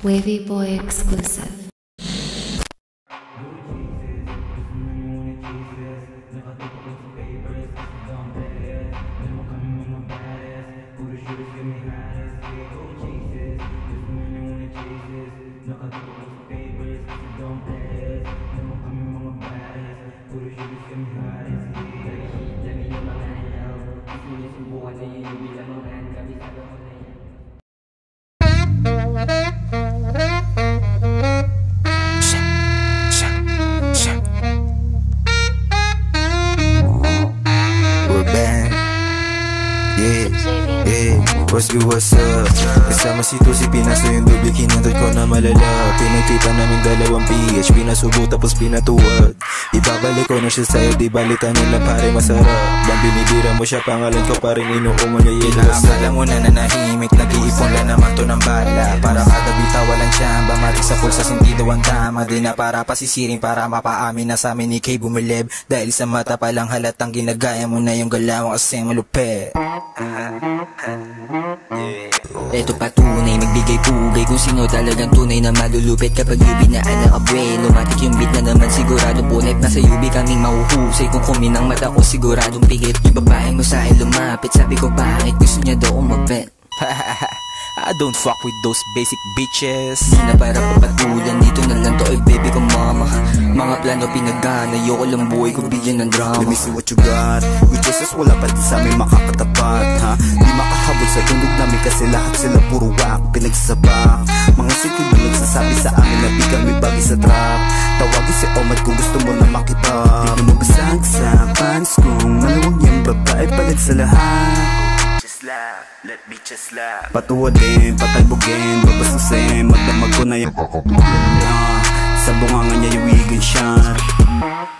Wavy Boy exclusive. What's good, what's up? Kasama si Tusi, pinaso yung dubi, kinunod ko na malala. Pinagkita namin dalawang PH, pinasubo tapos pinatuwad. Ibabalik ko na siya sa'yo, di balitan nila pare masarap. Bang binibira mo siya, pangalan ko paring inuumo niya yun. Inaakala mo na nanahimik, nag-iipon lang naman to ng bala. Para kada bita walang tsamba, marik sa pulsa sintido ang tama. Di na para pasisiring, para mapaamin na sa amin ni Kay bumilib. Dahil sa mata palang halatang ginagaya mo na yung galawang kasi malupit. Eto patunay, magbigay pugay kung sino talagang tunay na malulupit. Kapag yubi na anak abuelo, matik yung beat na naman sigurado punit. Nasa yubi kaming mahuhusay, kung kuminang mata ko siguradong pigit. Yung babae mo sa akin lumapit, sabi ko bakit gusto niya daw umabit. I don't fuck with those basic bitches. Di na para papatulan, dito na lang to ay baby ko mama. Mga plano pinagana, ayoko lang buhay ko bigyan ng drama. Let me see what you got. With Jesus wala pa din sa amin makakatapat, ha? Di makahabol sa tunog namin kasi lahat sila puro wak, pinagsabak. Mga city na nagsasabi sa amin na di kami bagay sa trap. Tawagin si Omad kung gusto mo na makipag. Di mo basag sa pants kung malawang yung babae palit sa lahat. Let bitches laugh. Patuwadin, patalbogin, babasusin, magdamag ko na yung sa bunganga niya iwigan siya.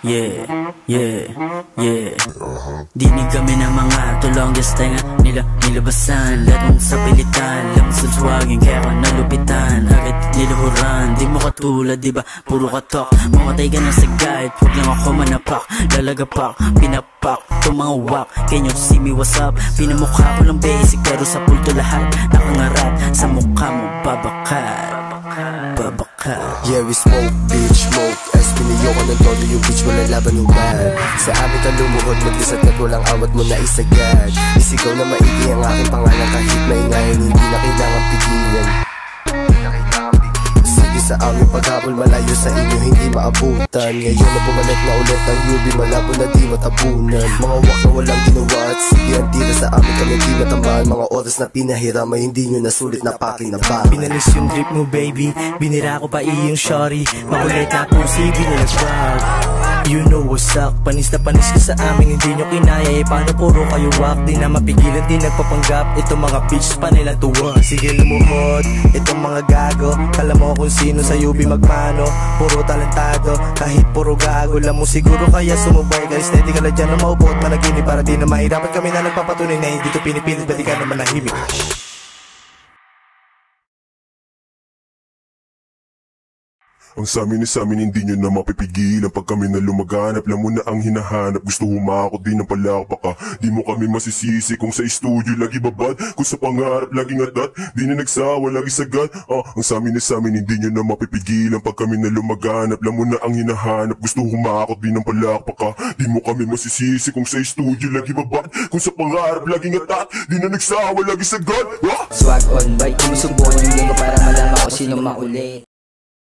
Yeah, yeah, yeah. Dinig kami ng mga tulonggas tenga nila nilabasan. Latong sa pilitan, lang sa swagin kaya ka nalupitan. Agad niluhuran, di mo katulad diba puro katok. Mamatay ka na sa guide, huwag lang ako manapak. Lalagapak, pinapak, tumangawak. Can you see me what's up? Pinamukha ko lang basic pero sa pulto lahat nakangarat. Sa mukha mo babakat, babakat. Yeah, we smoke, bitch, smoke. Espiniyo ko ng todo yung bitch, walang laban ng bad. Sa amin ka lumuhod, magdisat at walang awat mo na isagad. Isigaw na maigi ang aking pangalan kahit maingayin, hindi na kailangan pigilan. Sige sa aming paghabol, malayo sa inyo hindi maabutan. Ngayon na bumalik na ulit ang UB, malabo na di matabunan. Mga wak na walang ginawa at sige ang tira sa amin kami di matamaan. Mga oras na pinahiram ay hindi nyo nasulit na paking na bang. Pinalis yung drip mo baby, binira ko pa iyong shorty. Makulit na pusi, binalagbag. You know what's up, panis na panis ka sa amin, hindi nyo kinaya. Eh paano puro kayo wak, di na mapigilan, di nagpapanggap. Itong mga bitch pa nila tuwa, sige lumuhod. Itong mga gago, kala mo kung sino sa UB magmano. Puro talentado, kahit puro gago lang mo siguro kaya sumubay ka. Steady ka lang dyan na maupo at managinip para di na mahirapan kami na nagpapatunay na hindi to pinipilit, ba't di ka naman nahimik. Ang samin hindi nyo na mapipigilan. Pag kami na lumaganap, alam mo na ang hinahanap. Gusto humakot din ng palakpak ka, di mo kami masisisi. Kung sa studio lagi babad, kung sa pangarap laging atat, di na nagsawa, lagi sagad. Ang samin hindi nyo na mapipigilan. Pag kami na lumaganap, alam mo na ang hinahanap. Gusto humakot din ng palakpak ka, di mo kami masisisi. Kung sa studio lagi babad, kung sa pangarap laging atat, di na nagsawa, lagi sagad. Swag on bike, di mo subukan yung linggo para malaman ko sino mauli.